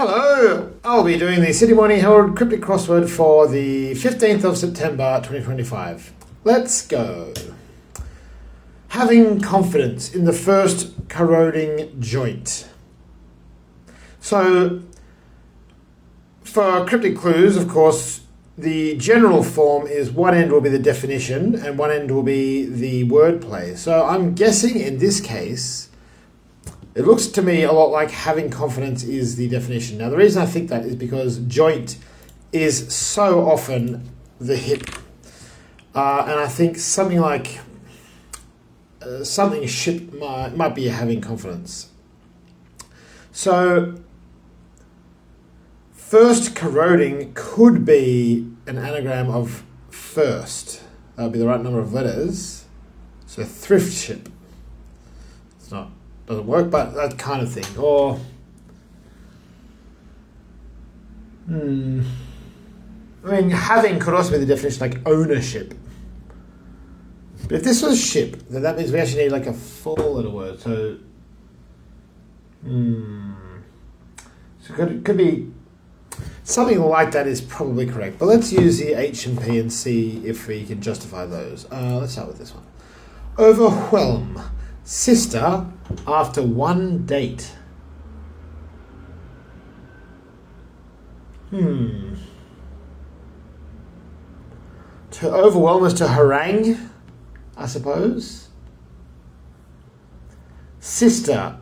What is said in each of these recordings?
Hello! I'll be doing the City Morning Herald Cryptic Crossword for the 15th of September 2025. Let's go. Having confidence in the first corroding joint. So, for cryptic clues, of course, the general form is one end will be the definition and one end will be the wordplay. So I'm guessing in this case, it looks to me a lot like having confidence is the definition. Now, the reason I think that is because joint is so often the hip. And I think something like something ship might be having confidence. So, first corroding could be an anagram of first. That would be the right number of letters. So, thrift ship. It's not. Doesn't work, but that kind of thing. Or, I mean, having could also be the definition like ownership. But if this was ship, then that means we actually need like a four-letter word. So, so it could be something like that is probably correct. But let's use the H and P and see if we can justify those. Let's start with this one. Overwhelm. Sister after one date. To overwhelm is to harangue, I suppose. Sister.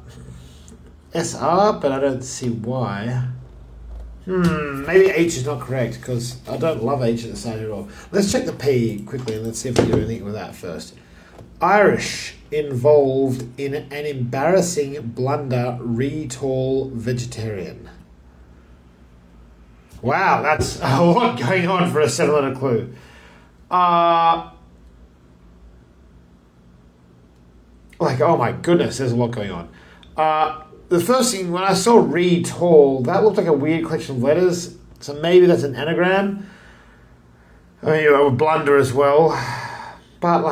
SR, but I don't see why. Maybe H is not correct because I don't love H at the side at all. Let's check the P quickly and let's see if we do anything with that first. Irish involved in an embarrassing blunder, re-tall vegetarian. Wow, that's a lot going on for a 7-letter clue. Oh my goodness, there's a lot going on. The first thing, when I saw re-tall, that looked like a weird collection of letters. So maybe that's an anagram. I mean, a blunder as well. But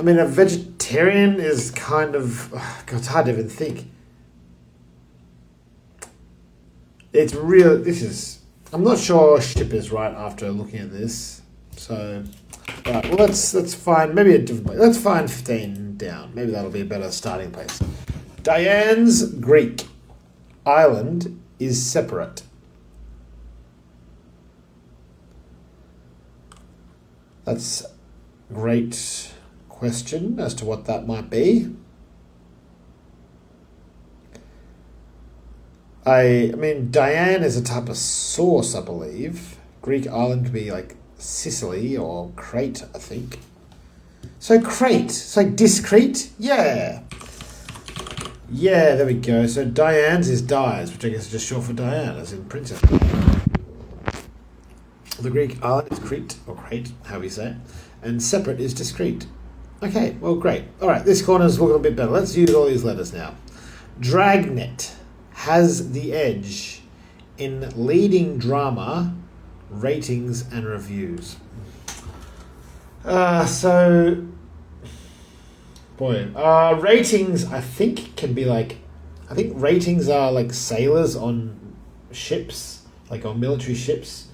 a vegetarian is kind of... God, it's hard to even think. It's real... I'm not sure ship is right after looking at this. So... Right, well, let's find... Maybe a different place. Let's find 15 down. Maybe that'll be a better starting place. Diane's Greek island is separate. That's great... question as to what that might be. I mean, Diane is a type of sauce, I believe. Greek island could be like Sicily or Crete, I think. So Crete, so discreet, yeah. Yeah, there we go. So Diane's is Dies, which I guess is just short for Diane, as in princess. The Greek island is Crete, or Crete, however you say it. And separate is discreet. Okay, well, great. All right, this corner's looking a bit better. Let's use all these letters now. Dragnet has the edge in leading drama, ratings, and reviews. Ratings, I think, can be like... I think ratings are like sailors on ships, like on military ships.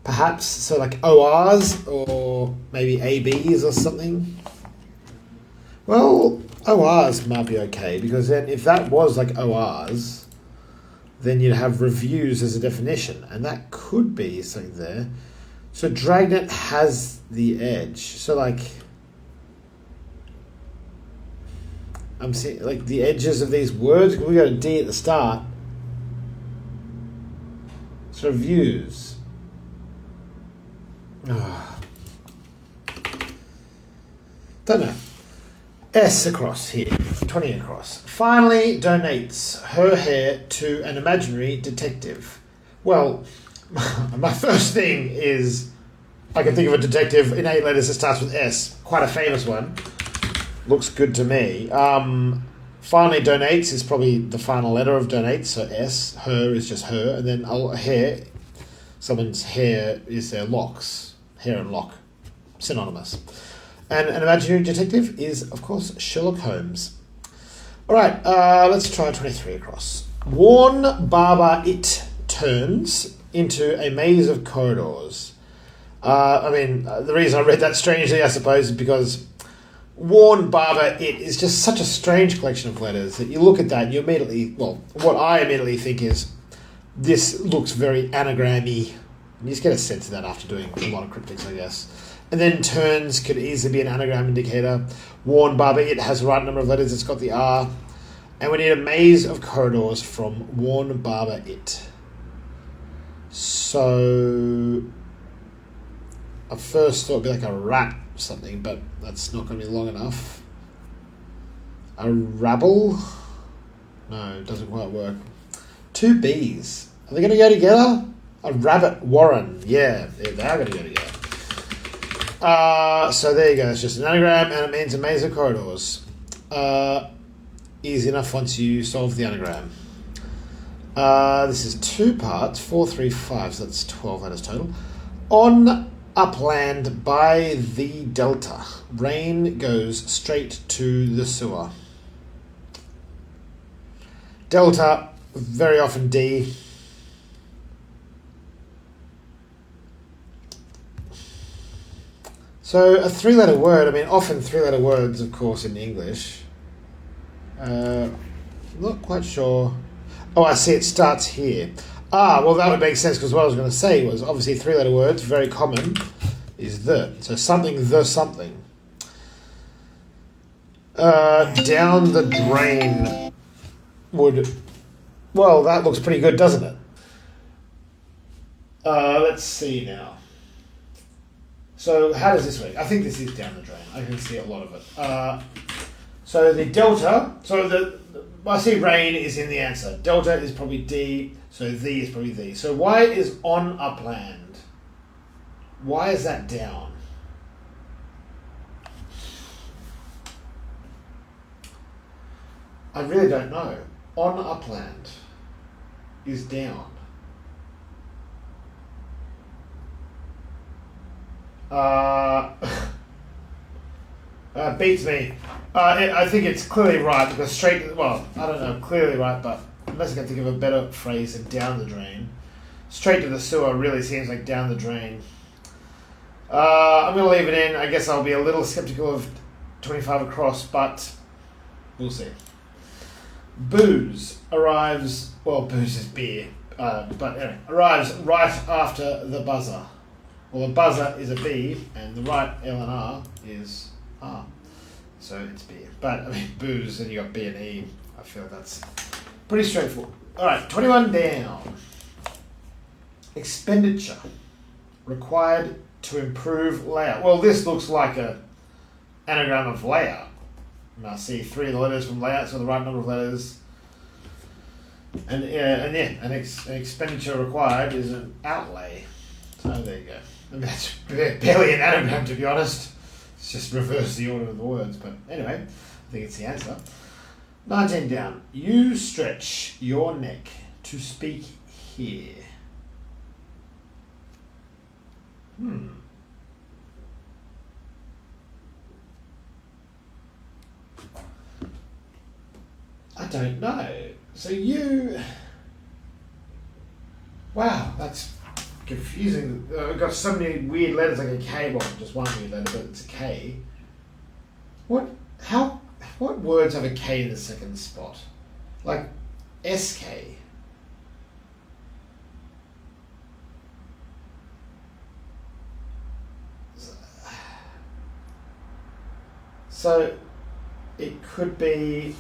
Perhaps, so like ORs or maybe ABs or something. Well, ORs might be okay, because then if that was like ORs, then you'd have reviews as a definition, and that could be something there. So Dragnet has the edge. So I'm seeing like the edges of these words. We got a D at the start. So reviews. Don't know. S across here, 20 across. Finally donates her hair to an imaginary detective. Well, my first thing is I can think of a detective in 8 letters that starts with S. Quite a famous one. Looks good to me. Finally donates is probably the final letter of donates, so S. Her is just her. And then hair, someone's hair is their locks. Hair and lock. Synonymous. And an imaginary detective is, of course, Sherlock Holmes. All right, let's try 23 across. Worn barber it turns into a maze of corridors. The reason I read that strangely, I suppose, is because worn barber it is just such a strange collection of letters that you look at that and you immediately, well, what I immediately think is this looks very anagrammy. You just get a sense of that after doing a lot of cryptics, I guess. And then turns could easily be an anagram indicator. Worn barber it has the right number of letters, it's got the R. And we need a maze of corridors from worn barber it. So I first thought it'd be like a rat or something, but that's not going to be long enough. A rabble? No, it doesn't quite work. Two B's. Are they going to go together? A rabbit warren. Yeah, they are going to go together. So there you go. It's just an anagram, and it means a maze of corridors. Easy enough once you solve the anagram. This is 2 parts, 4, 3, 5, so that's 12 letters total. On upland by the delta, rain goes straight to the sewer. Delta, very often D. So a 3-letter word, often 3-letter words, of course, in English. Not quite sure. Oh, I see, it starts here. Well, that would make sense, because what I was going to say was, obviously, 3-letter words, very common, is the. So something, the something. Down the drain would... Well, that looks pretty good, doesn't it? Let's see now. So how does this work? I think this is down the drain. I can see a lot of it. So the delta, I see rain is in the answer. Delta is probably D, so the is probably the. So why is on upland? Why is that down? I really don't know. On upland is down. Beats me. I think it's clearly right, because clearly right, but unless I can think of a better phrase than down the drain. Straight to the sewer really seems like down the drain. I'm going to leave it in. I guess I'll be a little skeptical of 25 across, but we'll see. Booze arrives, booze is beer, but anyway, arrives right after the buzzer. Well, the buzzer is a B, and the right L and R is R. So it's beer. But, booze, and you got B and E. I feel that's pretty straightforward. All right, 21 down. Expenditure required to improve layout. Well, this looks like an anagram of layout. And I see 3 of the letters from layout, so the right number of letters. And an expenditure required is an outlay. So there you go. That's barely an anagram, to be honest. It's just reverse the order of the words. But anyway, I think it's the answer. 19 down. You stretch your neck to speak here. I don't know. So you... Wow, that's confusing. I've got so many weird letters, like a K. Well, just one weird letter, but it's a K. What words have a K in the second spot? Like SK. So it could be...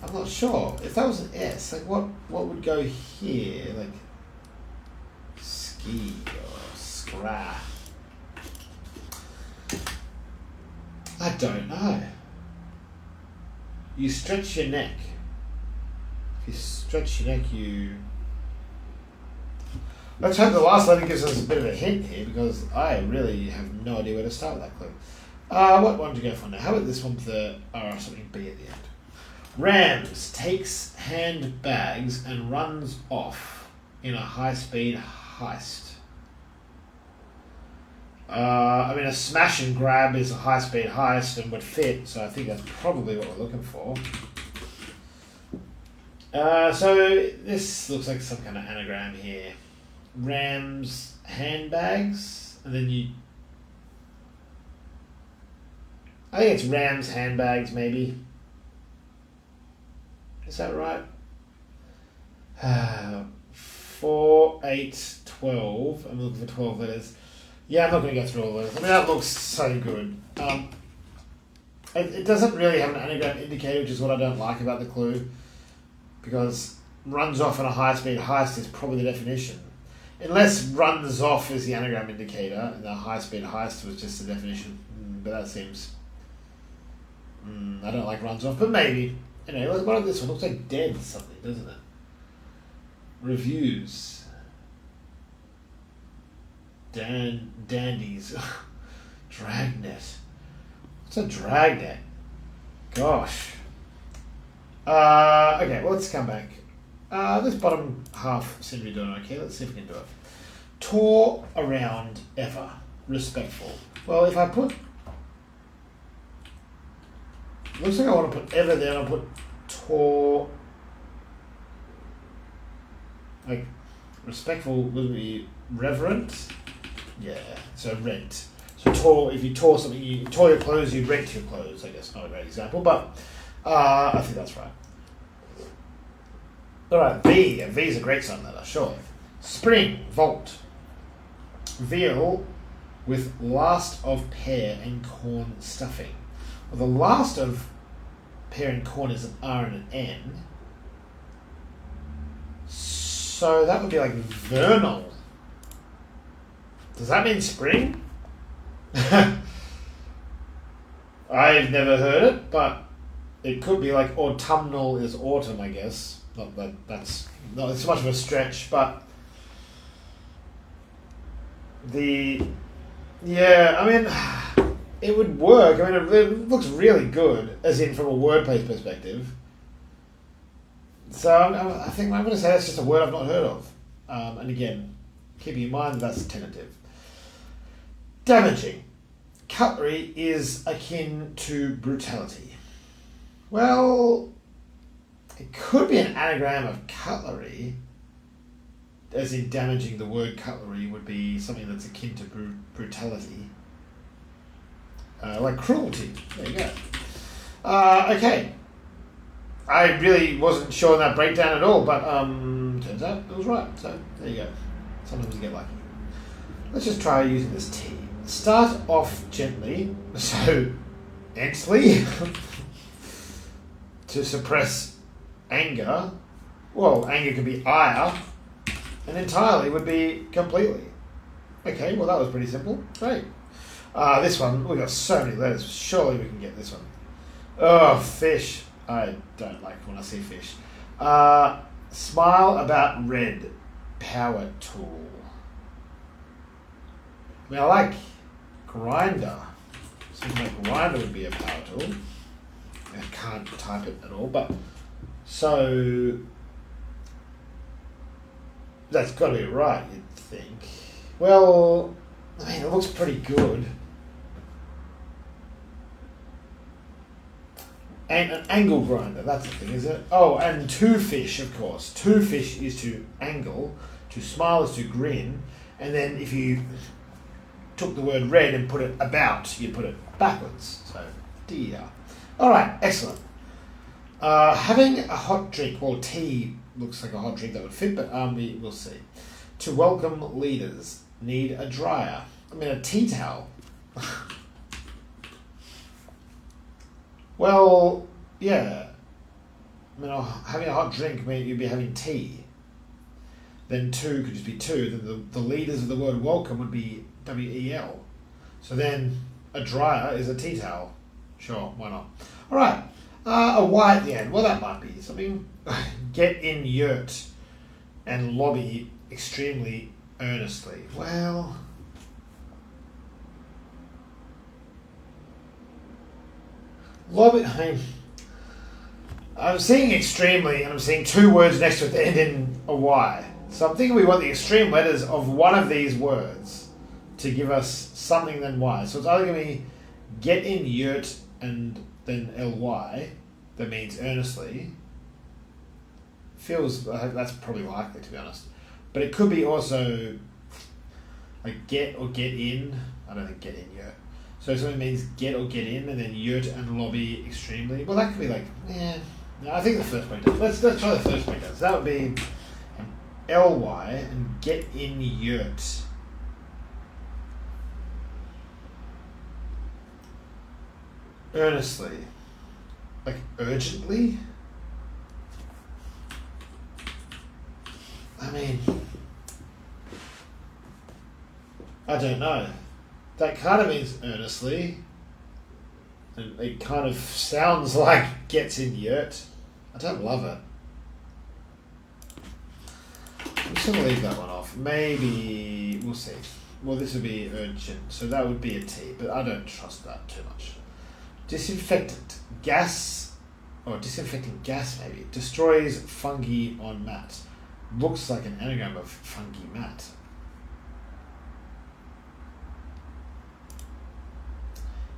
I'm not sure. If that was an S, like what would go here? Like ski or scrap. I don't know. You stretch your neck. If you stretch your neck, you... Let's hope the last letter gives us a bit of a hint here, because I really have no idea where to start with that clue. What one to go for now? How about this one with the R or something B at the end? Rams takes handbags and runs off in a high-speed heist. I mean, a smash and grab is a high-speed heist and would fit, so I think that's probably what we're looking for. So this looks like some kind of anagram here. Rams handbags, and then you... I think it's Rams handbags, maybe. Is that right? 4, 8, 12. I'm looking for 12 letters. Yeah, I'm not going to go through all those. I mean, that looks so good. It doesn't really have an anagram indicator, which is what I don't like about the clue, because runs off in a high-speed heist is probably the definition. Unless runs off is the anagram indicator, and the high-speed heist was just the definition. But that seems... I don't like runs off, but maybe. Anyway, what about this one? Looks like dead something, doesn't it? Reviews. Dandies. Dragnet. What's a dragnet? Gosh. Okay, well, let's come back. This bottom half seems to be doing okay. Let's see if we can do it. Tour around ever. Respectful. Well, if I put... Looks like I want to put ever there, and I'll put tour... Like, respectful would be reverent. Yeah, so rent. So tour, if you tore something, you tore your clothes, you rent your clothes, I guess. Not a great example, but I think that's right. Alright, V. V is a great sound letter, sure. Spring, vault. Veal with last of pear and corn stuffing. Well, the last of pear and corn is an R and an N. So that would be like vernal. Does that mean spring? I've never heard it, but it could be like autumnal is autumn, I guess. Not that that's not so much of a stretch, but I mean, it would work. I mean, it looks really good, as in from a wordplay perspective. So I think I'm going to say that's just a word I've not heard of. And again, keeping in mind that's tentative. Damaging. Cutlery is akin to brutality. Well, it could be an anagram of cutlery, as in damaging. The word cutlery would be something that's akin to brutality. Like cruelty. There you go. Okay. I really wasn't sure on that breakdown at all, but turns out it was right. So there you go. Sometimes you get lucky. Let's just try using this T. Start off gently, so gently, to suppress anger. Well, anger could be ire, and entirely would be completely. Okay, well that was pretty simple. Great. This one, we've got so many letters. Surely we can get this one. Oh, fish. I don't like when I see fish. Smile about red. Power tool. I mean, I like grinder. Something like grinder would be a power tool. I can't type it at all, but so that's got to be right, you'd think. Well, I mean, it looks pretty good. And an angle grinder, that's the thing, is it? Oh, and two fish, of course. Two fish is to angle, to smile is to grin, and then if you took the word red and put it about, you put it backwards. So, dear. All right, excellent. Having a hot drink, well, tea looks like a hot drink that would fit, but we'll see. To welcome leaders, need a dryer. I mean, a tea towel. Well, yeah. I mean, having a hot drink means you'd be having tea. Then two could just be two. Then the leaders of the word welcome would be W-E-L. So then a dryer is a tea towel. Sure, why not? All right. A Y at the end. Well, that might be something. Get in yurt and lobby extremely earnestly. Well... lobby, I mean, I'm seeing extremely, and I'm seeing two words next to it that end in a Y. So I'm thinking we want the extreme letters of one of these words to give us something then y. So it's either going to be get in yurt and then ly, that means earnestly. Feels like that's probably likely, to be honest. But it could be also like get or get in. I don't think get in yurt. So something means get or get in, and then yurt and lobby extremely. Well, that could be like, no, I think the first point does. Let's try the first point does. That would be ly and get in yurt. Earnestly. Like urgently? I mean, I don't know. That kind of means earnestly. And it kind of sounds like gets in yurt. I don't love it. I'm just going to leave that one off. Maybe, we'll see. Well, this would be urgent, so that would be a T, but I don't trust that too much. Disinfectant. Gas, or disinfecting gas maybe, destroys fungi on mat. Looks like an anagram of fungi mat.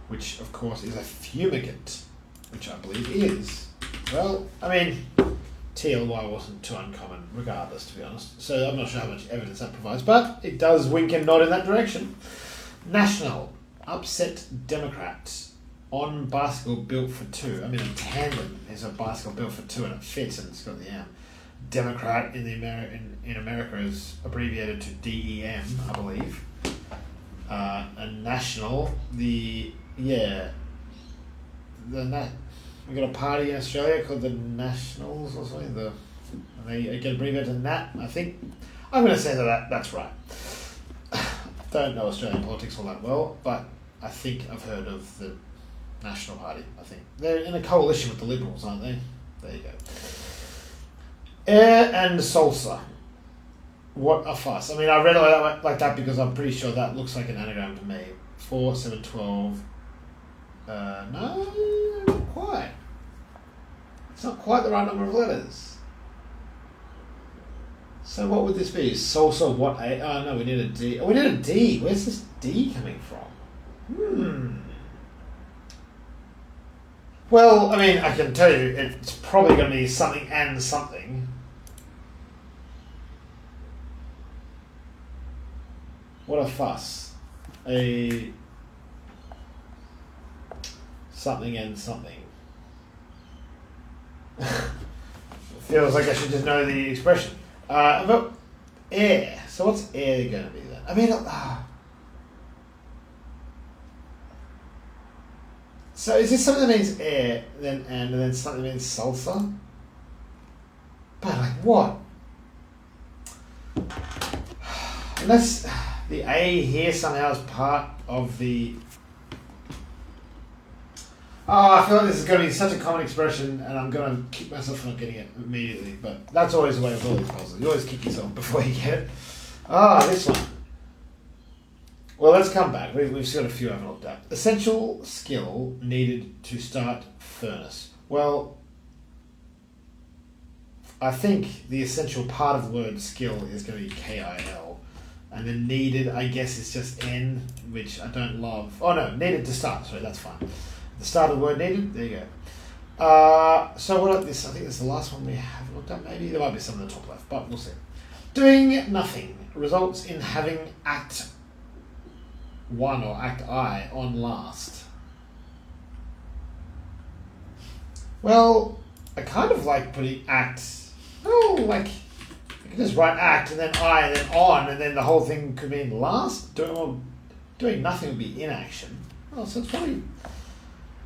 Which, of course, is a fumigant, which I believe is. Well, I mean, TLY wasn't too uncommon, regardless, to be honest. So I'm not sure how much evidence that provides, but it does wink and nod in that direction. National. Upset Democrat. On bicycle built for two. I mean, a tandem is a bicycle built for two, and it fits, and it's got the M. Democrat in America is abbreviated to DEM, I believe. And national, we got a party in Australia called the Nationals or something. And they get abbreviated to NAT. I think I'm going to say that's right. Don't know Australian politics all that well, but I think I've heard of the National Party. I think they're in a coalition with the Liberals, aren't they? There you go. Air and salsa. What a fuss. I mean, I read it like that because I'm pretty sure that looks like an anagram to me. 4, 7, 12. No, not quite. It's not quite the right number of letters. So what would this be? Salsa, what A? Oh, no, we need a D. Oh, we need a D. Where's this D coming from? Well, I mean, I can tell you, it's probably going to be something and something. What a fuss. A something and something. Feels like I should just know the expression. But air. So what's air going to be then? I mean, so is this something that means air, then and then something that means salsa? But like what? Unless the A here somehow is part of the... Oh, I feel like this is going to be such a common expression, and I'm going to kick myself for not getting it immediately. But that's always the way with all these puzzles. You always kick yourself before you get it. This one. Well, let's come back. We've still got a few I haven't looked at. Essential skill needed to start furnace. Well, I think the essential part of the word skill is going to be KIL. And then needed, I guess, is just N, which I don't love. Oh, no, needed to start. Sorry, that's fine. The start of the word needed. There you go. So what about this? I think this is the last one we haven't looked at. Maybe there might be some in the top left, but we'll see. Doing nothing results in having Act 1 or Act I on last. Well, I kind of like putting Act... Oh, like... You can just write Act and then I and then on, and then the whole thing could mean last. Doing nothing would be inaction. Oh, so it's probably...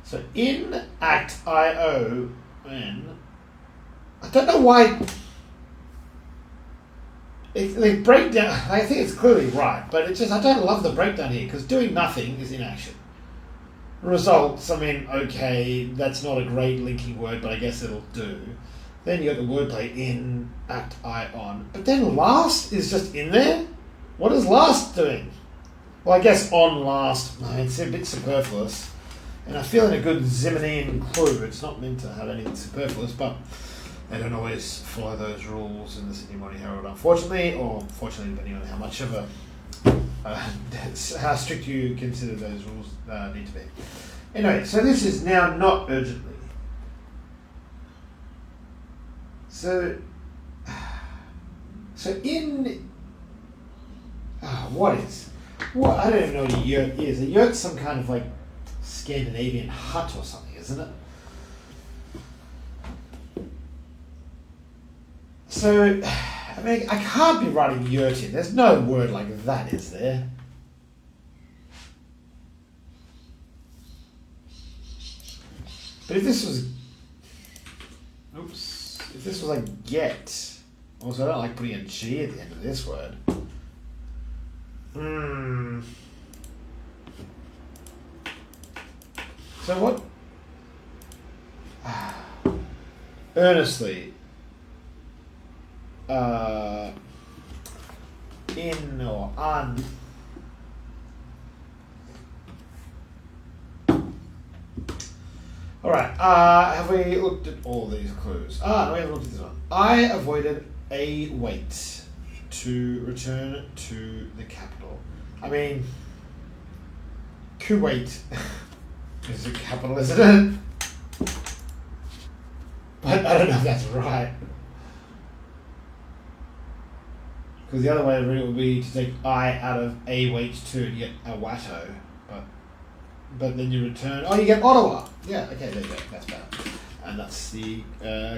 So in Act I-O-N, I don't know why... They break down... I think it's clearly right, but it's just... I don't love the breakdown here, because doing nothing is inaction. Results, I mean, okay, that's not a great linking word, but I guess it'll do. Then you got the wordplay in, Act I on. But then last is just in there? What is last doing? Well, I guess on last, it's a bit superfluous. And I feel in a good Zimmernian clue, it's not meant to have anything superfluous, but they don't always follow those rules in the Sydney Morning Herald, unfortunately, or fortunately, depending on how much of a how strict you consider those rules need to be. Anyway, so this is now not urgently. So in what I don't even know what a yurt is. A yurt's some kind of like Scandinavian hut or something, isn't it? So, I mean, I can't be writing yurt in. There's no word like that, is there? But if this was, if this was like get, also I don't like putting a G at the end of this word. So what? Earnestly. In or on. Alright, have we looked at all these clues? No, we haven't looked at this one. I avoided a wait to return to the capital. I mean, Kuwait is the capital, isn't it? But I don't know if that's right. Because the other way to read it would be to take I out of a wait to and get a watto. But then you return, you get Ottawa. Yeah, okay, there you go, that's better. And that's the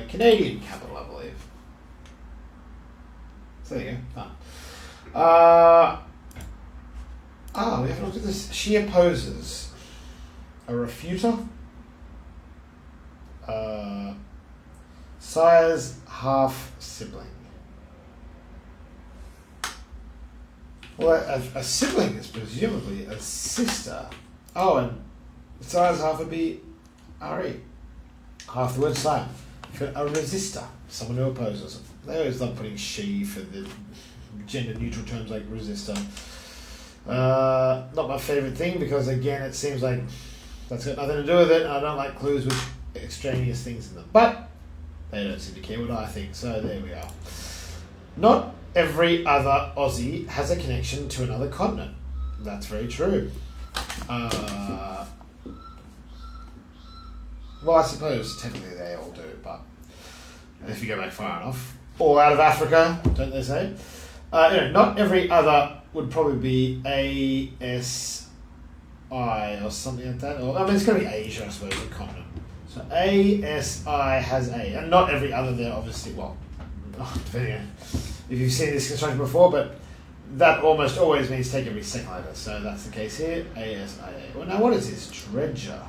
Canadian capital, I believe. So there you go, done. We haven't looked at this. She opposes a refuter, sire's half sibling. Well, a sibling is presumably a sister. Oh, and sire's half would be RE. Half the word sire. A resistor, someone who opposes. They always love putting she for the gender neutral terms like resistor. Not my favourite thing because again it seems like that's got nothing to do with it, and I don't like clues with extraneous things in them. But they don't seem to care what I think, so there we are. Not every other Aussie has a connection to another continent. That's very true. Well, I suppose technically they all do, but if you go back far enough, all out of Africa, don't they say? Not every other would probably be ASI or something like that. Or, I mean, it's going to be Asia, I suppose, the continent. So ASI has A, and not every other there, obviously. Well, depending on if you've seen this construction before, but that almost always means take every second letter. So that's the case here. ASIA. Well, now what is this? Dredger.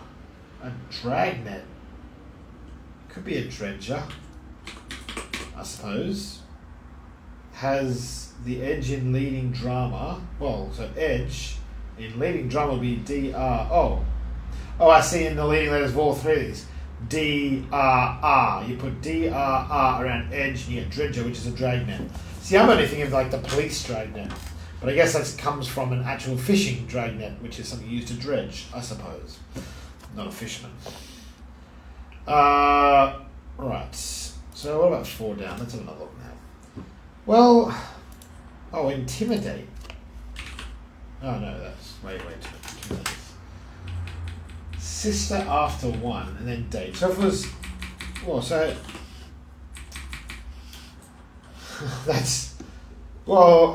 A dragnet. Could be a dredger, I suppose. Has the edge in leading drama. Well, so edge in leading drama would be DR. Oh, I see in the leading letters of all three of these. DRR. You put DRR around edge and you get dredger, which is a dragnet. See, I'm only thinking of like the police dragnet. But I guess that comes from an actual fishing dragnet, which is something used to dredge, I suppose. Not a fisherman. Right. So what about 4 down? Let's have another look now. Well, intimidate. Oh no, that's way too much. Sister after one, and then date. So if it was,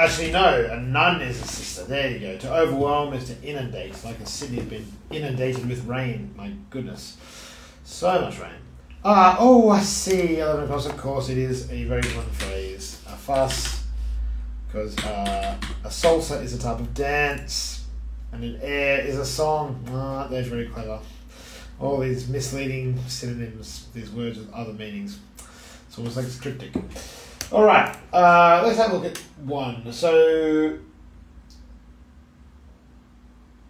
actually no, a nun is a sister. There you go. To overwhelm is to inundate, like a city has been inundated with rain. My goodness. So much rain. I see. 11 across, of course, it is a very common phrase. A fuss, because a salsa is a type of dance, and an air is a song. They're very clever. All these misleading synonyms, these words with other meanings. It's almost like it's cryptic. Alright, let's have a look at 1. So,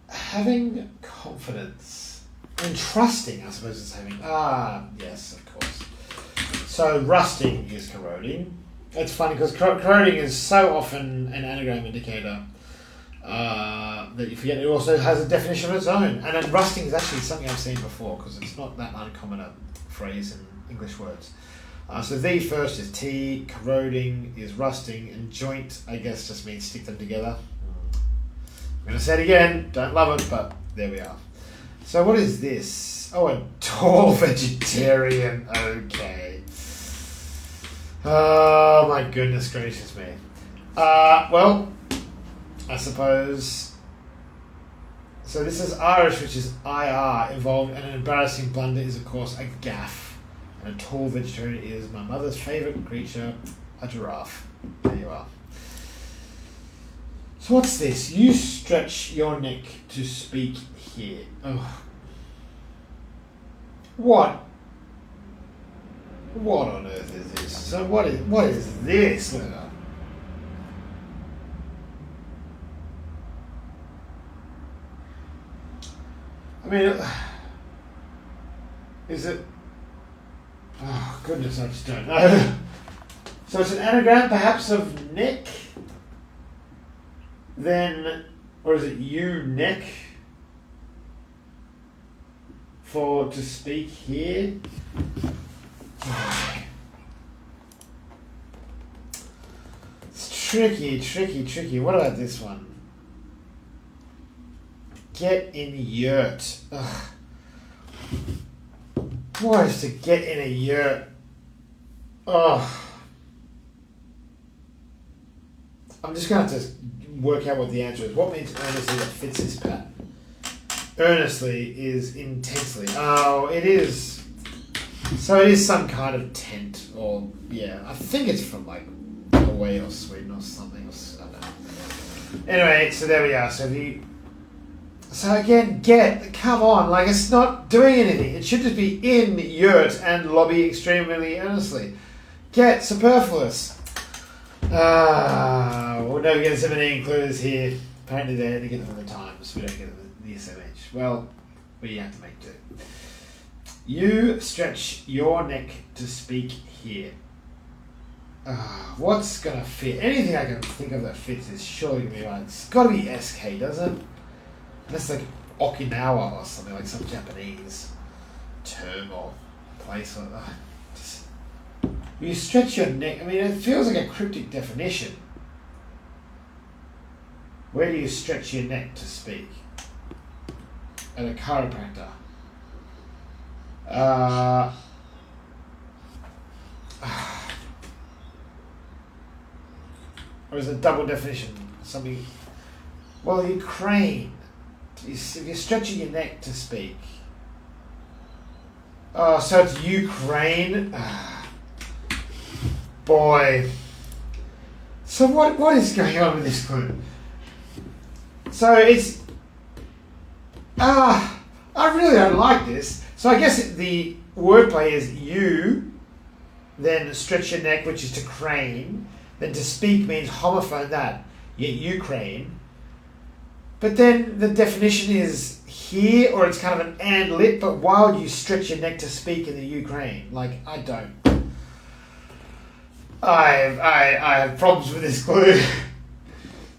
having confidence and trusting, I suppose it's having. Yes, of course. So, rusting is corroding. It's funny because corroding is so often an anagram indicator that you forget it also has a definition of its own. And then rusting is actually something I've seen before because it's not that uncommon a phrase in English words. So the first is T, corroding is rusting, and joint, I guess, just means stick them together. I'm going to say it again. Don't love it, but there we are. So what is this? Oh, a tall vegetarian. Okay. Oh, my goodness gracious me. Well, I suppose... So this is Irish, which is IR, involved, and an embarrassing blunder is, of course, a gaffe. And a tall vegetarian is my mother's favourite creature, a giraffe. There you are. So what's this? You stretch your neck to speak here. Oh. What? What on earth is this? So what is this? Look at that. I mean, is it? Oh goodness, I just don't know. So it's an anagram, perhaps, of neck. Then, or is it you neck? For to speak here. It's tricky. What about this one? Get in yurt. Ugh. What is to get in a yurt? Oh. I'm just going to have to work out what the answer is. What means earnestly that fits this pattern? Earnestly is intensely. Oh, it is. So it is some kind of tent, or yeah, I think it's from like Norway or Sweden or something. I don't know. Anyway, so there we are. So again, come on, like it's not doing anything. It should just be in yurt and lobby extremely earnestly. Get superfluous. We'll never get 17 clues here. Apparently they only get them in the Times. We don't get them in the SMH. Well, we have to make do. You stretch your neck to speak here. What's going to fit? Anything I can think of that fits is surely going to be right. It's got to be SK, doesn't it? That's like Okinawa or something, like some Japanese term or place like that. You stretch your neck. I mean, it feels like a cryptic definition. Where do you stretch your neck to speak? At a chiropractor. Or is it a double definition? Something. Well, you crane. If you're stretching your neck to speak. Oh, so it's Ukraine. Boy. So what is going on with this clue? So it's... I really don't like this. So I guess the wordplay is you, then stretch your neck, which is to crane. Then to speak means homophone that, yet Ukraine. But then the definition is here, or it's kind of an and lit, but why would you stretch your neck to speak in the Ukraine? Like, I don't. I have problems with this clue.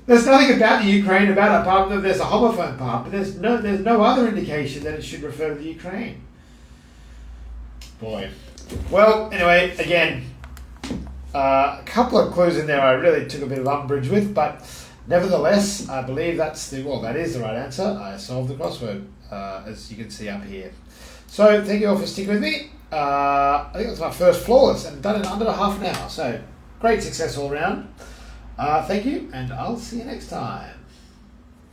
There's nothing about the Ukraine about it, apart from there's a homophone part, but there's no other indication that it should refer to the Ukraine. Boy. Well, anyway, again, a couple of clues in there I really took a bit of umbrage with, but nevertheless, I believe that is the right answer. I solved the crossword, as you can see up here. So, thank you all for sticking with me. I think that's my first flawless, and done it in under half an hour. So, great success all around. Thank you, and I'll see you next time.